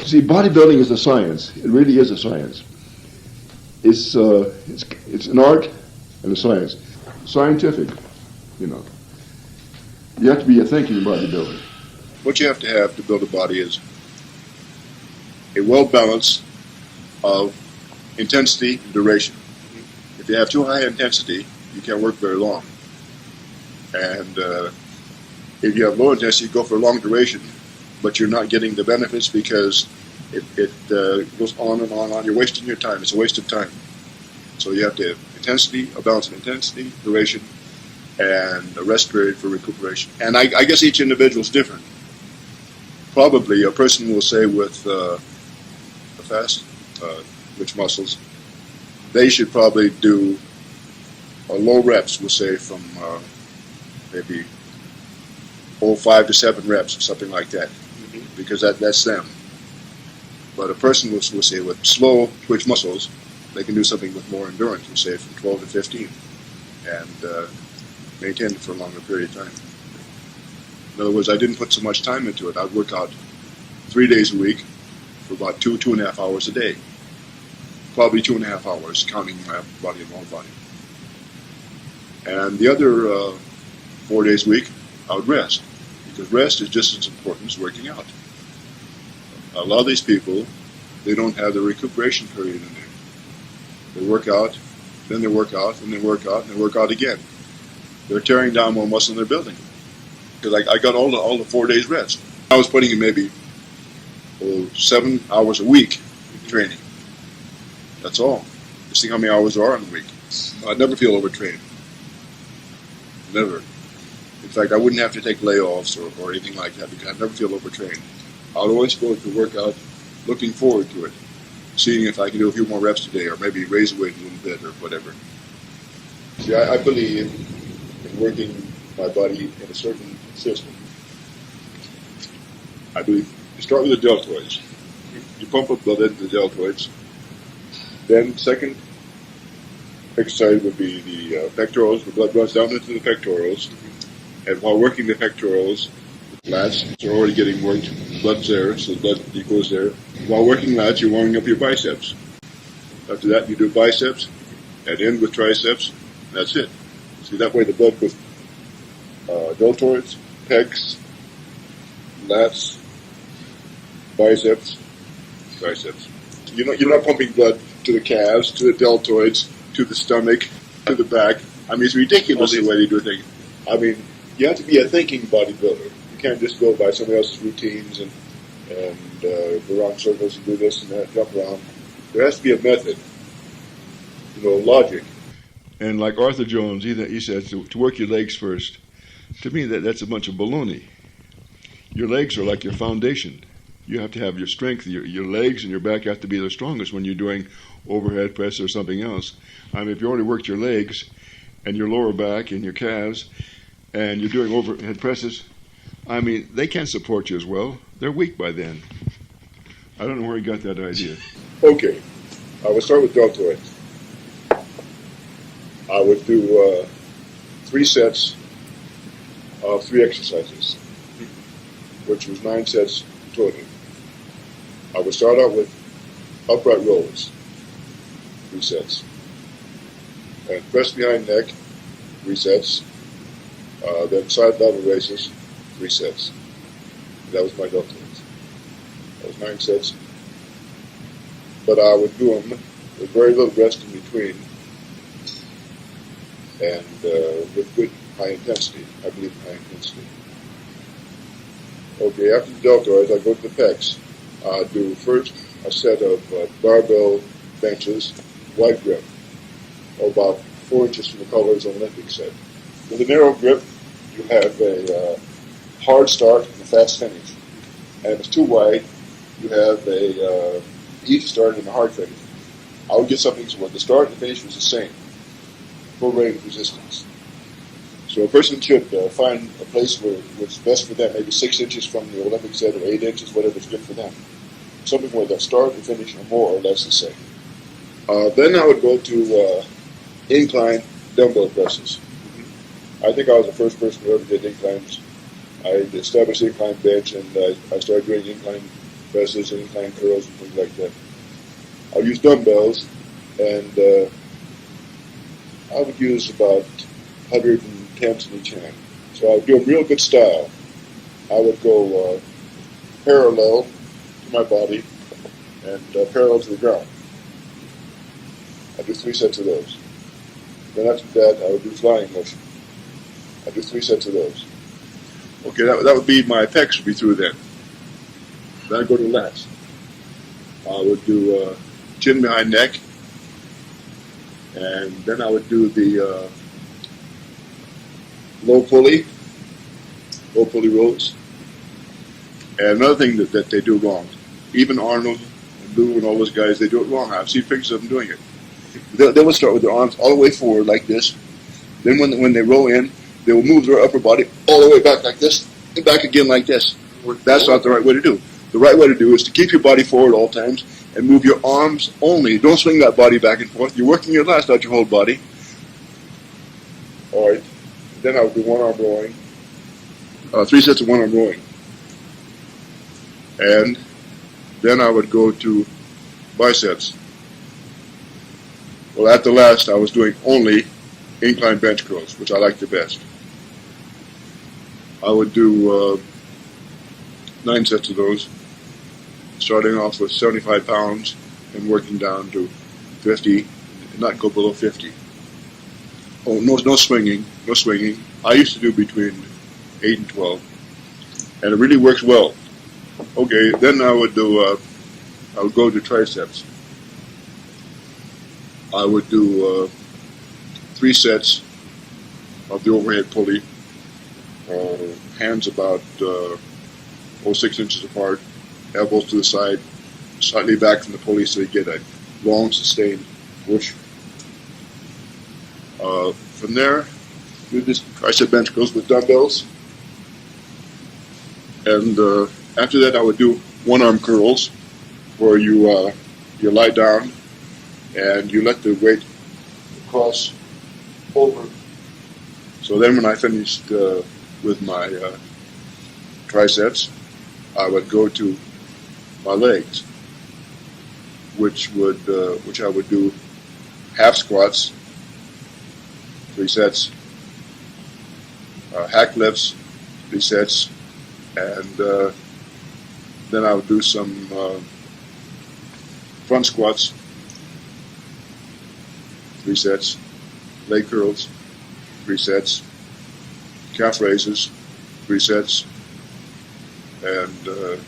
See, bodybuilding is a science. It really is a science. It's an art and a science. Scientific, you know. You have to be a thinking bodybuilder. What you have to build a body is a well balance of intensity and duration. If you have too high intensity, you can't work very long. And if you have low intensity, you go for a long duration, but you're not getting the benefits because it goes on and on and on. You're wasting your time. It's a waste of time. So you have to have intensity, a balance of intensity, duration, and a rest period for recuperation. And I guess each individual is different. Probably a person will say with fast twitch muscles, they should probably do low reps, we'll say from maybe 5 to 7 reps or something like that, because that's them. But a person will say with slow twitch muscles, they can do something with more endurance, we'll say from 12 to 15, and maintain it for a longer period of time. In other words, I didn't put so much time into it. I'd work out 3 days a week for about 2.5 hours a day. Probably 2.5 hours, counting my body and lower body. And the other 4 days a week, I would rest, because rest is just as important as working out. A lot of these people, they don't have the recuperation period in there. They work out, then they work out, and they work out, and they work out again. They're tearing down more muscle than they're building. Because I got all the 4 days rest. I was putting in maybe 7 hours a week training. That's all. Just think how many hours there are in a week. I'd never feel overtrained. Never. In fact, I wouldn't have to take layoffs or anything like that because I'd never feel overtrained. I would always go to workout looking forward to it, seeing if I can do a few more reps today or maybe raise the weight a little bit or whatever. See, I believe in working my body in a certain system. I believe you start with the deltoids. You pump up blood into the deltoids. Then second exercise would be the pectorals. The blood runs down into the pectorals. And while working the pectorals, lats are already getting worked. The blood's there, so the blood goes there. While working lats, you're warming up your biceps. After that, you do biceps, and end with triceps. And that's it. See, that way the blood goes deltoids, pecs, lats, biceps, triceps. You're not pumping blood to the calves, to the deltoids, to the stomach, to the back. I mean, it's ridiculous the way they do things. I mean, you have to be a thinking bodybuilder. You can't just go by somebody else's routines and go around circles and do this and that, jump around. There has to be a method, logic. And like Arthur Jones, he says to work your legs first. To me, that's a bunch of baloney. Your legs are like your foundation. You have to have your strength. Your legs and your back have to be the strongest when you're doing overhead press or something else. I mean, if you only worked your legs and your lower back and your calves and you're doing overhead presses, I mean, they can't support you as well. They're weak by then. I don't know where he got that idea. Okay, I would start with deltoids. I would do 3 sets of 3 exercises, which was 9 sets total. I would start out with upright rows, 3 sets, and press behind neck, 3 sets, then side level raises, 3 sets. That was my deltoids. That was 9 sets, but I would do them with very little rest in between, and with good high intensity. I believe in high intensity. Okay, after the deltoids, I go to the pecs. I do first a set of barbell benches, wide grip, about 4 inches from the colors on the Olympic set. With a narrow grip, you have a hard start and a fast finish. And if it's too wide, you have a easy start and a hard finish. I would get something so the start and the finish was the same, full range of resistance. So a person should find a place where it's best for them, maybe 6 inches from the Olympic set or 8 inches, whatever's good for them. Something where the start and finish are more or less the same. Then I would go to incline dumbbell presses. I think I was the first person who ever did inclines. I established incline bench and I started doing incline presses, incline curls, and things like that. I'll use dumbbells, and I would use about 110s in each hand. So I would do a real good style. I would go parallel to my body and parallel to the ground. I do 3 sets of those. Then after that, I would do flying motion. I do 3 sets of those. Okay, that would be my pecs would be through then. Then I'd go to lats. I would do chin behind neck, and then I would do the low pulley rows. And another thing that they do wrong, even Arnold and Lou and all those guys, they do it wrong. I've seen pictures of them doing it. They will start with their arms all the way forward like this. Then when they roll in, they will move their upper body all the way back like this, and back again like this. That's not the right way to do. The right way to do is to keep your body forward all times and move your arms only. Don't swing that body back and forth. You're working your lats, not your whole body. All right. Then I would do one arm rowing. 3 sets of one arm rowing. And then I would go to biceps. Well, at the last, I was doing only incline bench curls, which I like the best. I would do 9 sets of those, starting off with 75 pounds and working down to 50, and not go below 50. Oh, no swinging, no swinging. I used to do between 8 and 12, and it really works well. Okay, then I would go to triceps. I would do 3 sets of the overhead pulley, hands about 6 inches apart, elbows to the side, slightly back from the pulley so you get a long, sustained push. From there, do this tricep bench curls with dumbbells. And after that, I would do one-arm curls, where you lie down and you let the weight cross over. So then when I finished with my triceps, I would go to my legs, which I would do half squats, 3 sets, hack lifts, 3 sets, and then I would do some front squats, 3 sets, leg curls, 3 sets, calf raises, 3 sets, and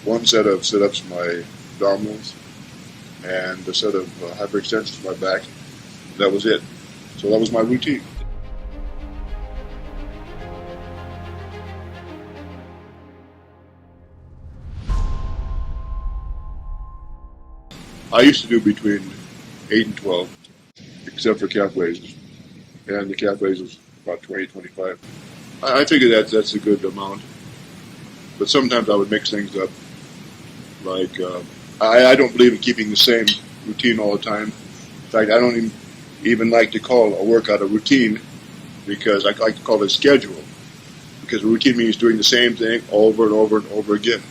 1 set of sit-ups for my abdominals, and a set of hyperextensions for my back. That was it. So that was my routine. I used to do between 8 and 12, except for calf raises. And the calf raises about 20, 25. I figure that's a good amount. But sometimes I would mix things up. Like, I don't believe in keeping the same routine all the time. In fact, I don't even like to call a workout a routine, because I like to call it a schedule. Because a routine means doing the same thing over and over and over again.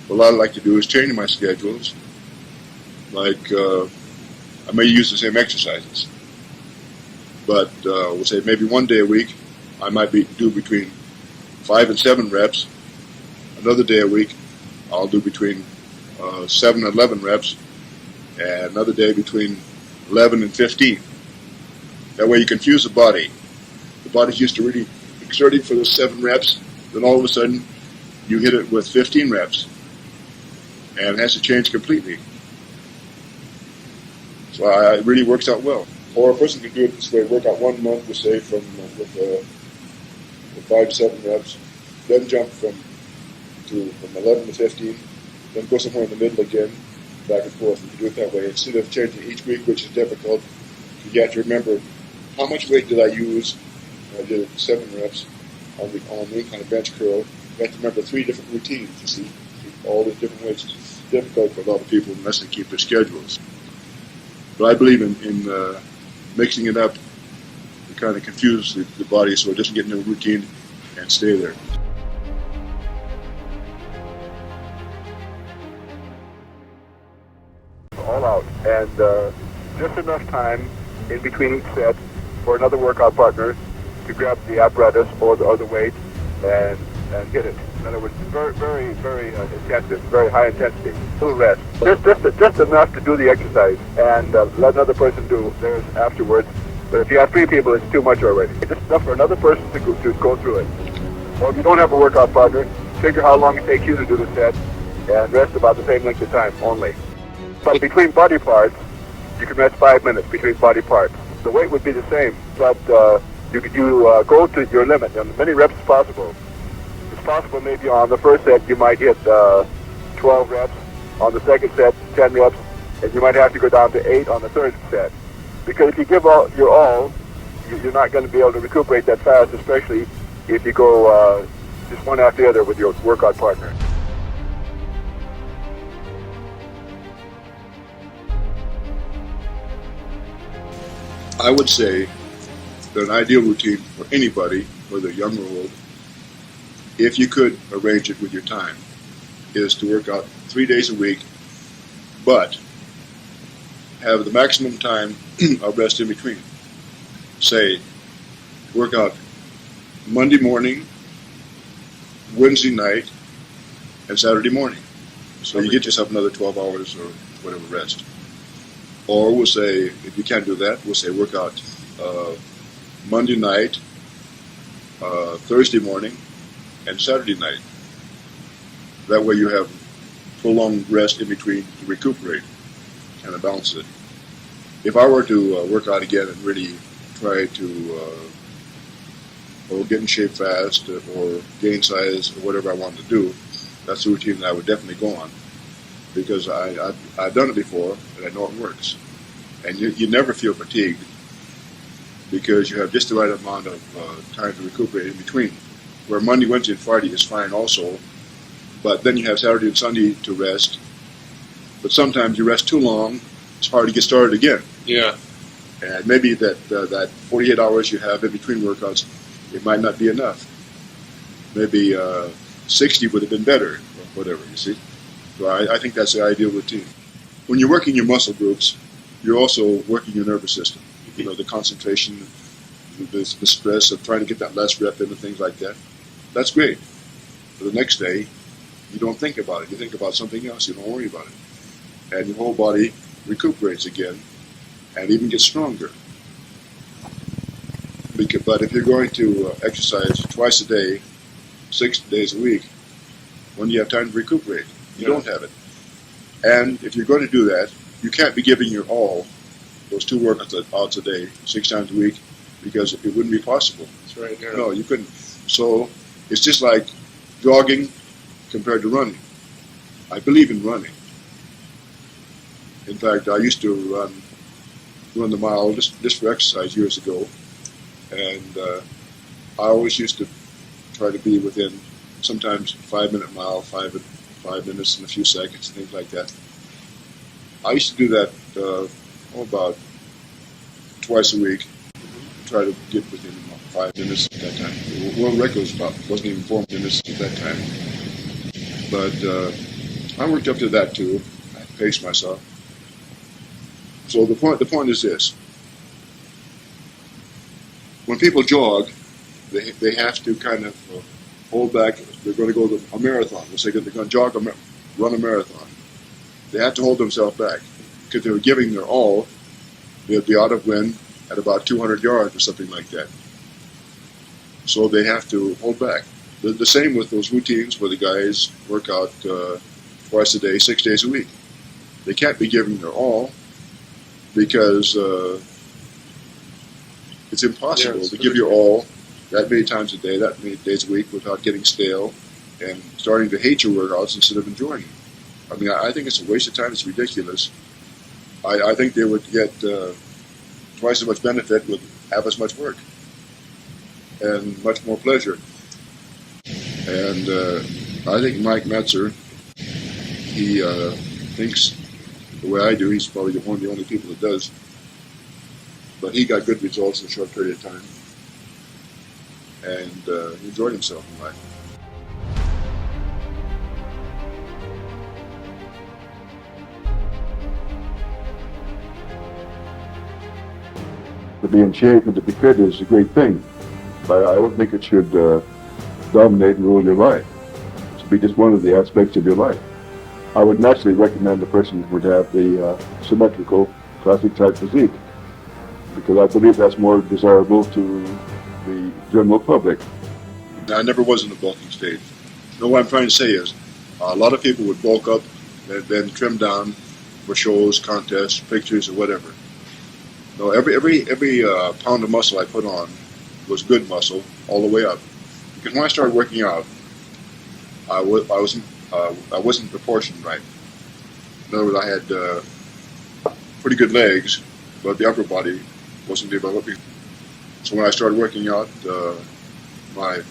What I like to do is change my schedules. Like, I may use the same exercises. But we'll say maybe 1 day a week, I might do between 5 and 7 reps. Another day a week, I'll do between 7 and 11 reps. And another day between 11 and 15. That way you confuse the body. The body's used to really exerting for those 7 reps, then all of a sudden you hit it with 15 reps. And it has to change completely. So it really works out well. Or a person can do it this way, work out 1 month, let's say, with 5 to 7 reps, then jump from 11 to 15, then go somewhere in the middle again, back and forth. You can do it that way. Instead of changing each week, which is difficult, you have to remember how much weight did I use. I did 7 reps on the incline bench curl. You have to remember 3 different routines, you see, all the different weights. It's difficult for a lot of people unless they keep their schedules. But I believe in mixing it up to kind of confuse the body so it doesn't get into a routine and stay there. all out, and just enough time in between each set for another workout partner to grab the apparatus or the weight and hit it. In other words, very intensive, very high intensity. Little rest, just enough to do the exercise, and let another person do theirs afterwards. But if you have 3 people, it's too much already. Just enough for another person to go through it. Or if you don't have a workout partner, figure how long it takes you to do the set, and rest about the same length of time only. But between body parts, you can rest 5 minutes between body parts. The weight would be the same, but you go to your limit, and as many reps as possible. It's possible maybe on the first set you might hit 12 reps, on the second set 10 reps, and you might have to go down to 8 on the third set. Because if you give your all, you're not going to be able to recuperate that fast, especially if you go just one after the other with your workout partner. I would say that an ideal routine for anybody, whether young or old, if you could arrange it with your time, is to work out 3 days a week, but have the maximum time of rest in between. Say, work out Monday morning, Wednesday night, and Saturday morning. So you get yourself another 12 hours or whatever rest. Or we'll say, if you can't do that, we'll say work out Monday night, Thursday morning, and Saturday night. That way you have prolonged rest in between to recuperate, kind of balance it. If I were to work out again and really try to or get in shape fast or gain size or whatever I wanted to do, that's the routine that I would definitely go on, because I've done it before and I know it works. And you never feel fatigued because you have just the right amount of time to recuperate in between. Where Monday, Wednesday, and Friday is fine also, but then you have Saturday and Sunday to rest. But sometimes you rest too long, it's hard to get started again. Yeah. And maybe that 48 hours you have in between workouts, it might not be enough. Maybe 60 would have been better, or whatever, you see. So I think that's the ideal routine. When you're working your muscle groups, you're also working your nervous system. You know, the concentration, the stress of trying to get that last rep in and things like that. That's great. But the next day, you don't think about it. You think about something else. You don't worry about it. And your whole body recuperates again and even gets stronger. But if you're going to exercise twice a day, 6 days a week, when do you have time to recuperate? You don't have it. And if you're going to do that, you can't be giving your all, those 2 workouts a day, 6 times a week, because it wouldn't be possible. That's right. Yeah. No, you couldn't. So it's just like jogging compared to running. I believe in running. In fact, I used to run the mile just for exercise years ago, and I always used to try to be within sometimes 5-minute mile, 5 minutes and a few seconds, things like that. I used to do that about twice a week. Try to get within 5 minutes at that time. The world record wasn't even 4 minutes at that time. But I worked up to that too. I paced myself. So the point is this: when people jog, they have to kind of hold back. They're going to go to a marathon. Let's say they're going to run a marathon. They have to hold themselves back, because they were giving their all. They'd be out of wind at about 200 yards or something like that. So they have to hold back. The same with those routines where the guys work out twice a day, 6 days a week. They can't be giving their all, because it's impossible to give your all that many times a day, that many days a week, without getting stale and starting to hate your workouts instead of enjoying them. I mean, I think it's a waste of time. It's ridiculous. I think they would get twice as much benefit with half as much work and much more pleasure. And I think Mike Metzer, he thinks the way I do. He's probably one of the only people that does. But he got good results in a short period of time. And he enjoyed himself in life. to be in shape and to be fit is a great thing, but I don't think it should dominate and rule your life. It should be just one of the aspects of your life. I would naturally recommend a person would have the symmetrical, classic type physique, because I believe that's more desirable to the general public. I never was in the bulking stage. No, what I'm trying to say is, a lot of people would bulk up and then trim down for shows, contests, pictures, or whatever. No, every pound of muscle I put on was good muscle all the way up. Because when I started working out, I wasn't proportioned right. In other words, I had pretty good legs, but the upper body wasn't developing. So when I started working out, my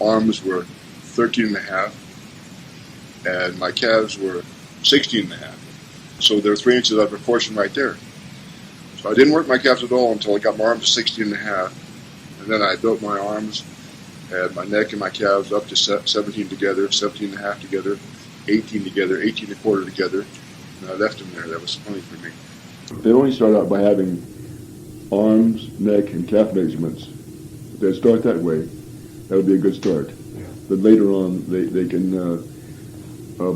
arms were 13 and a half, and my calves were 16 and a half. So there were 3 inches of proportion right there. So I didn't work my calves at all until I got my arms to 16 and a half, and then I built my arms and my neck and my calves up to 17 together, 17 and a half together, 18 together, 18 and a quarter together, and I left them there. That was funny for me. They only start out by having arms, neck, and calf measurements. If they start that way, that would be a good start. Yeah. But later on, they can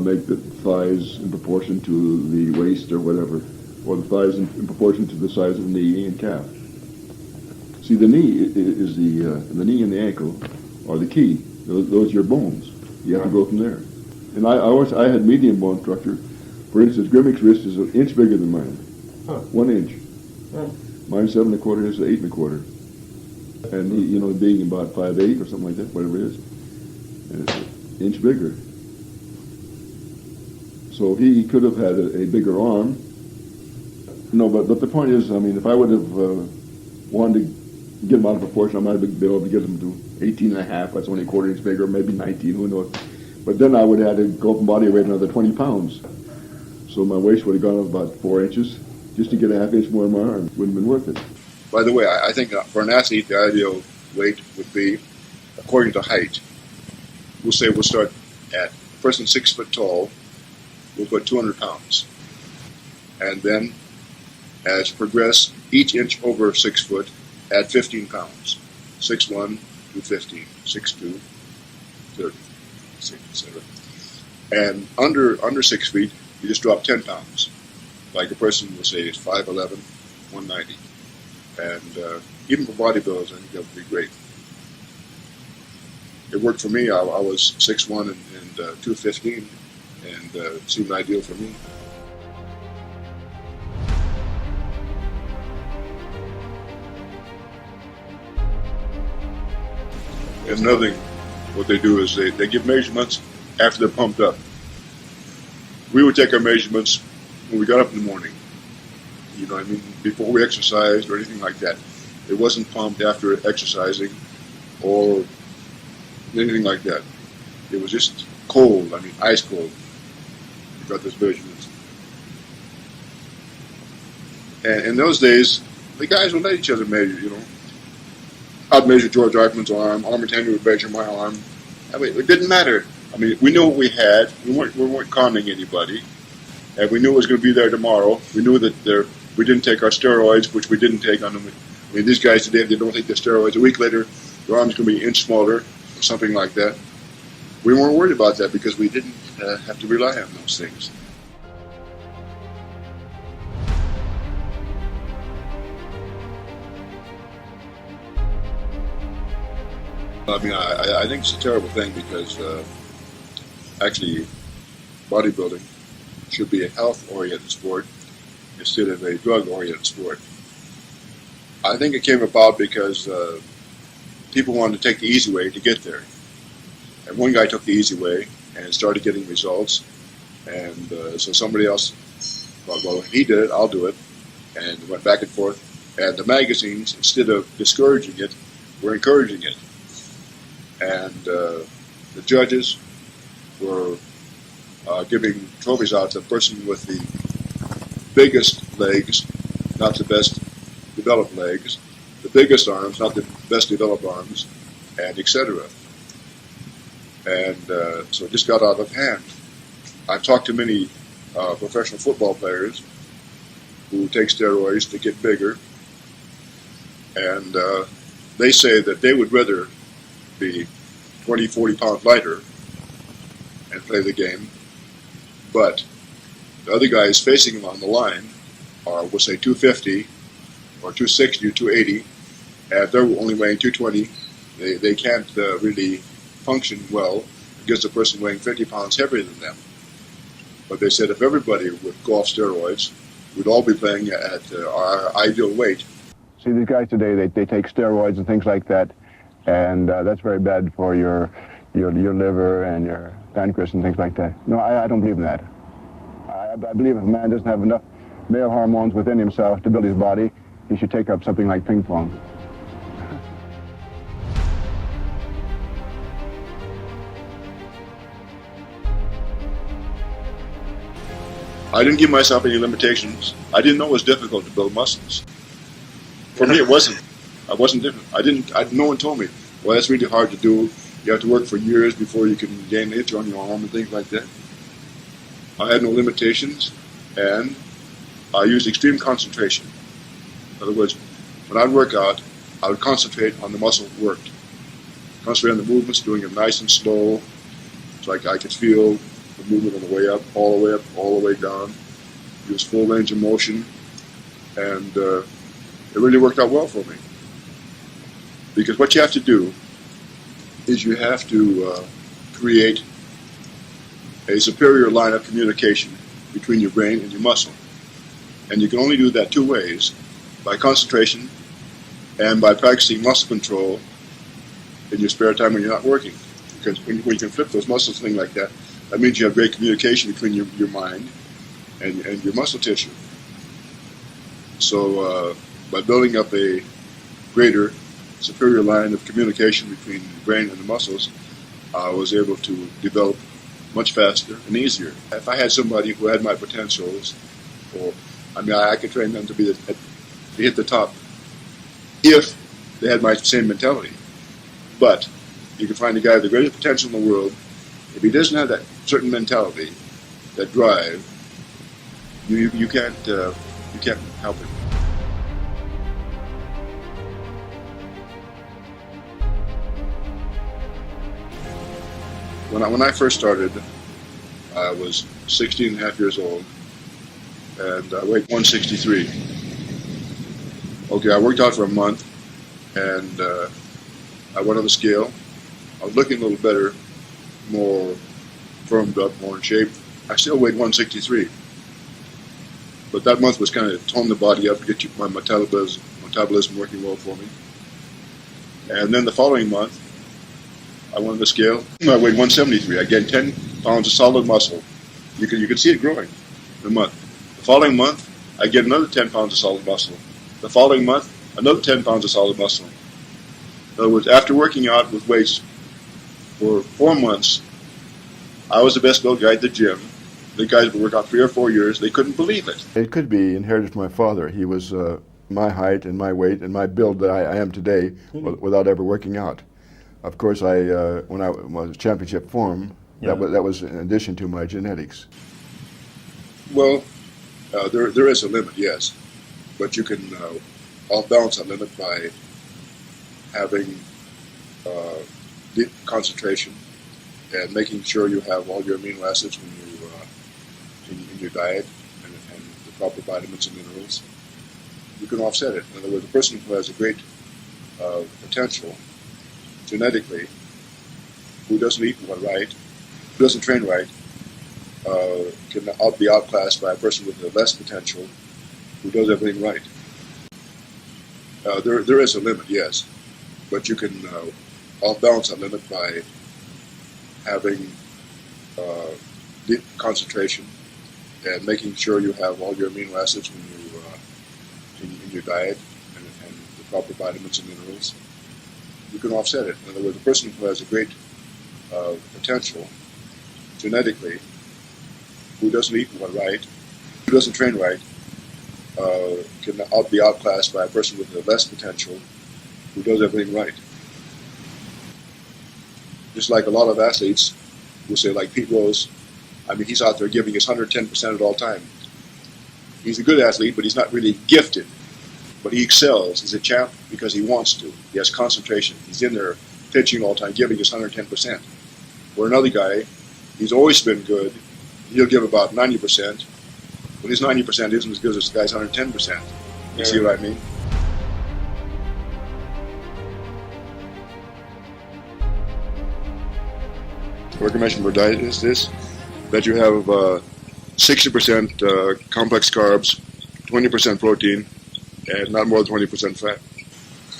make the thighs in proportion to the waist or whatever, or the thighs in proportion to the size of the knee and calf. See, the knee is the knee and the ankle are the key. Those are your bones. You have to go from there. And I had medium bone structure. For instance, Grimmick's wrist is an inch bigger than mine. Huh. 1 inch. Huh. Mine's 7 1/4, his is 8 1/4. And he, being about 5'8" or something like that, whatever it is, and it's an inch bigger. So he could have had a bigger arm. No, but the point is, if I would have wanted to get him out of proportion, I might have been able to get him to 18 and a half. That's only a 1/4 inch bigger, maybe 19, who knows. But then I would have had to go up in body weight another 20 pounds. So my waist would have gone up about 4 inches just to get a half inch more in my arm. Wouldn't have been worth it. By the way, I think for an athlete, the ideal weight would be, according to height, we'll start at a person 6 foot tall, we'll put 200 pounds. And then, as progress, each inch over 6 foot, add 15 pounds. 6'1", to 15, 6'2", 30, etc. And under 6 feet, you just drop 10 pounds. Like a person will say is 5'11", 190. And even for bodybuilders, I think that would be great. It worked for me. I was 6'1" and 215, and it seemed ideal for me. And another thing, what they do is they give measurements after they're pumped up. We would take our measurements when we got up in the morning. Before we exercised or anything like that. It wasn't pumped after exercising or anything like that. It was just cold, ice cold. We got those measurements. And in those days, the guys would let each other measure, I'd measure George Eichmann's arm, Armand Henry would measure my arm. It didn't matter. We knew what we had. We weren't conning anybody. And we knew it was going to be there tomorrow. We knew that we didn't take our steroids, which we didn't take on them. These guys today, if they don't take their steroids, a week later, their arm's going to be an inch smaller or something like that. We weren't worried about that because we didn't have to rely on those things. I think it's a terrible thing because actually bodybuilding should be a health-oriented sport instead of a drug-oriented sport. I think it came about because people wanted to take the easy way to get there. And one guy took the easy way and started getting results. And so somebody else thought, well, he did it, I'll do it. And went back and forth. And the magazines, instead of discouraging it, were encouraging it. And the judges were giving trophies out to the person with the biggest legs, not the best developed legs, the biggest arms, not the best developed arms, and etc. And so it just got out of hand. I've talked to many professional football players who take steroids to get bigger, And they say that they would rather be 20, 40 pounds lighter and play the game, but the other guys facing them on the line are, we'll say, 250 or 260 or 280, and if they're only weighing 220, they can't really function well against a person weighing 50 pounds heavier than them. But they said if everybody would go off steroids, we'd all be playing at our ideal weight. See, these guys today, they take steroids and things like that, and that's very bad for your liver and your pancreas and things like that. No, I don't believe in that. I believe if a man doesn't have enough male hormones within himself to build his body, he should take up something like ping pong. I didn't give myself any limitations. I didn't know it was difficult to build muscles. For me, it wasn't. I wasn't different. No one told me, well, that's really hard to do. You have to work for years before you can gain an itch on your arm and things like that. I had no limitations, and I used extreme concentration. In other words, when I'd work out, I would concentrate on the muscle worked. Concentrate on the movements, doing them nice and slow, so I could feel the movement on the way up, all the way down. Use full range of motion, and it really worked out well for me. Because what you have to do is you have to create a superior line of communication between your brain and your muscle. And you can only do that two ways, by concentration and by practicing muscle control in your spare time when you're not working. Because when you can flip those muscles, things like that, that means you have great communication between your mind and your muscle tissue. So by building up a greater, superior line of communication between the brain and the muscles, I was able to develop much faster and easier. If I had somebody who had my potentials, I could train them to hit the top if they had my same mentality. But you can find a guy with the greatest potential in the world. If he doesn't have that certain mentality, that drive, you can't help him. When I first started, I was 16 and a half years old, and I weighed 163. Okay, I worked out for a month, and I went on the scale. I was looking a little better, more firmed up, more in shape. I still weighed 163. But that month was kind of tone the body up, get my metabolism working well for me. And then the following month, I went on the scale. I weighed 173. I gained 10 pounds of solid muscle. You can see it growing in a month. The following month, I gained another 10 pounds of solid muscle. The following month, another 10 pounds of solid muscle. In other words, after working out with weights for 4 months, I was the best built guy at the gym. The guys would work out 3 or 4 years. They couldn't believe it. It could be inherited from my father. He was my height and my weight and my build that I am today without ever working out. Of course, when I was championship form, that was in addition to my genetics. Well, there is a limit, yes, but you can outbalance that limit by having deep concentration and making sure you have all your amino acids when you in your diet and the proper vitamins and minerals. You can offset it. In other words, a person who has a great potential genetically, who doesn't eat right, who doesn't train right, can be outclassed by a person with less potential who does everything right. There is a limit, yes, but you can outbalance that limit by having deep concentration and making sure you have all your amino acids when you in your diet and the proper vitamins and minerals. You can offset it. In other words, a person who has a great potential genetically, who doesn't eat right, who doesn't train right, can be outclassed by a person with less potential who does everything right. Just like a lot of athletes, we'll say like Pete Rose, he's out there giving his 110% at all time. He's a good athlete, but he's not really gifted. but he excels. He's a champ because he wants to. He has concentration. He's in there pitching all the time, giving his 110%. Where another guy, he's always been good. He'll give about 90%, but his 90% isn't as good as the guy's 110%. You see what I mean? The recommendation for diet is this, that you have 60% complex carbs, 20% protein, and not more than 20% fat.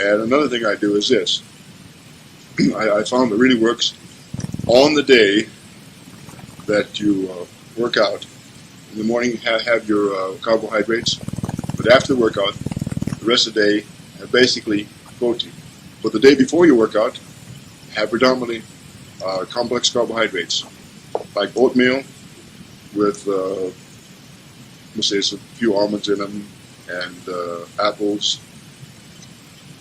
And another thing I do is this. I found it really works on the day that you work out. In the morning, have your carbohydrates, but after the workout, the rest of the day, have basically protein. But the day before you work out, have predominantly complex carbohydrates, like oatmeal with, let's say, a few almonds in them, and apples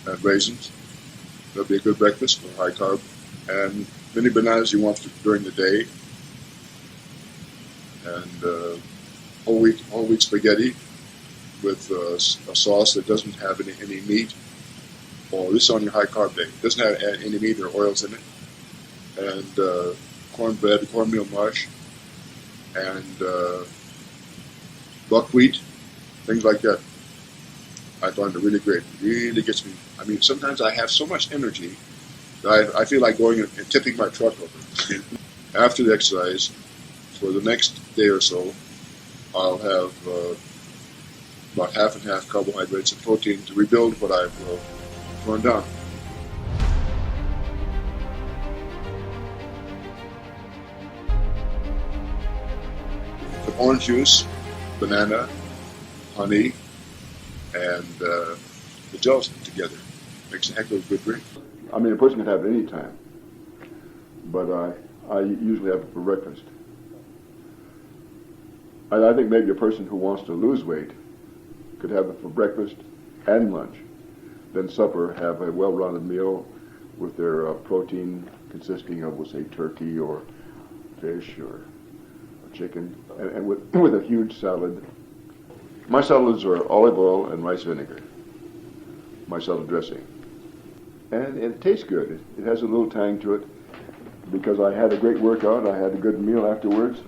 and raisins. That'll be a good breakfast for high carb. And many bananas you want during the day. And whole wheat spaghetti with a sauce that doesn't have any meat. Or this is on your high carb day. It doesn't have any meat or oils in it. And cornbread, cornmeal mush, and buckwheat, things like that. I find it really great. It really gets me. I mean, sometimes I have so much energy that I feel like going and tipping my truck over. After the exercise, for the next day or so, I'll have about half and half carbohydrates and protein to rebuild what I've torn down. Some orange juice, banana, honey, and the gels together. Makes a heck of a good drink. I mean, a person can have it any time, but I usually have it for breakfast. I think maybe a person who wants to lose weight could have it for breakfast and lunch. Then supper, have a well-rounded meal with their protein consisting of, we'll say, turkey or fish or chicken, and with a huge salad. My salads are olive oil and rice vinegar, my salad dressing. And it tastes good. It has a little tang to it because I had a great workout, I had a good meal afterwards,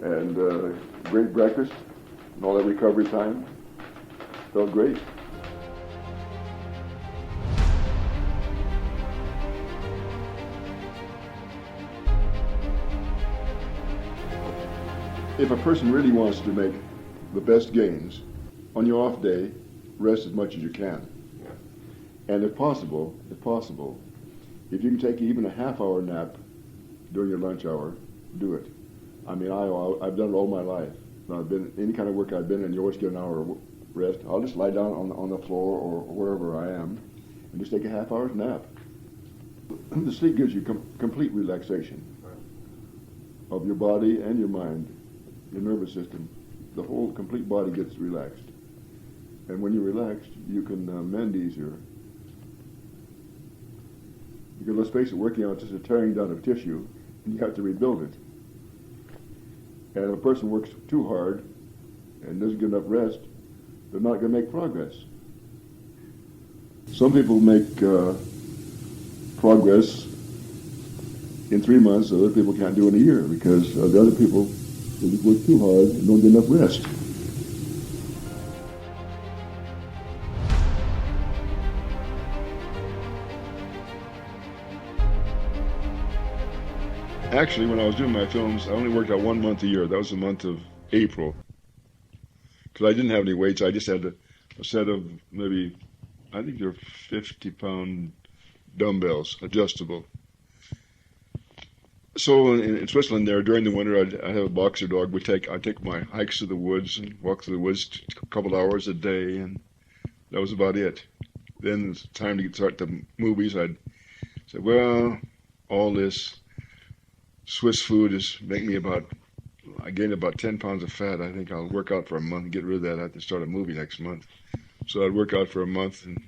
and great breakfast, and all that recovery time. Felt great. If a person really wants to make the best gains, on your off day, rest as much as you can. And if possible, if you can take even a half-hour nap during your lunch hour, do it. I mean, I've done it all my life. When I've been any kind of work I've been in, you always get an hour rest. I'll just lie down on the floor or wherever I am and just take a half-hour's nap. The sleep gives you complete relaxation of your body and your mind, your nervous system. The whole complete body gets relaxed. And when you're relaxed, you can mend easier. Because let's face it, working out is just a tearing down of tissue, and you have to rebuild it. And if a person works too hard and doesn't get enough rest, they're not going to make progress. Some people make progress in 3 months, other people can't do it in a year because the other people they just work too hard and don't get enough rest. Actually, when I was doing my films, I only worked out 1 month a year. That was the month of April. Because I didn't have any weights. I just had a set of maybe, I think they're 50-pound dumbbells, adjustable. So in Switzerland there, during the winter, I have a boxer dog. I take my hikes to the woods and walk through the woods a couple hours a day, and that was about it. Then it's time to start the movies. I'd say, well, all this Swiss food is making me I gained about 10 pounds of fat. I think I'll work out for a month and get rid of that. I have to start a movie next month. So I'd work out for a month and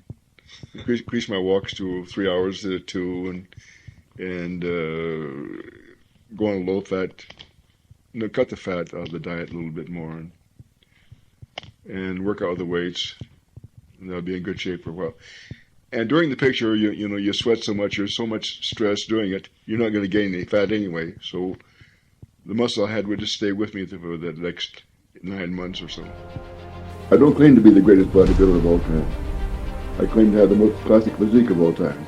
increase my walks to 3 hours to 2 and go on a low fat, cut the fat out of the diet a little bit more and work out with the weights and I'll be in good shape for a while. And during the picture, you sweat so much, there's so much stress doing it, you're not going to gain any fat anyway. So the muscle I had would just stay with me for the next 9 months or so. I don't claim to be the greatest bodybuilder of all time. I claim to have the most classic physique of all time.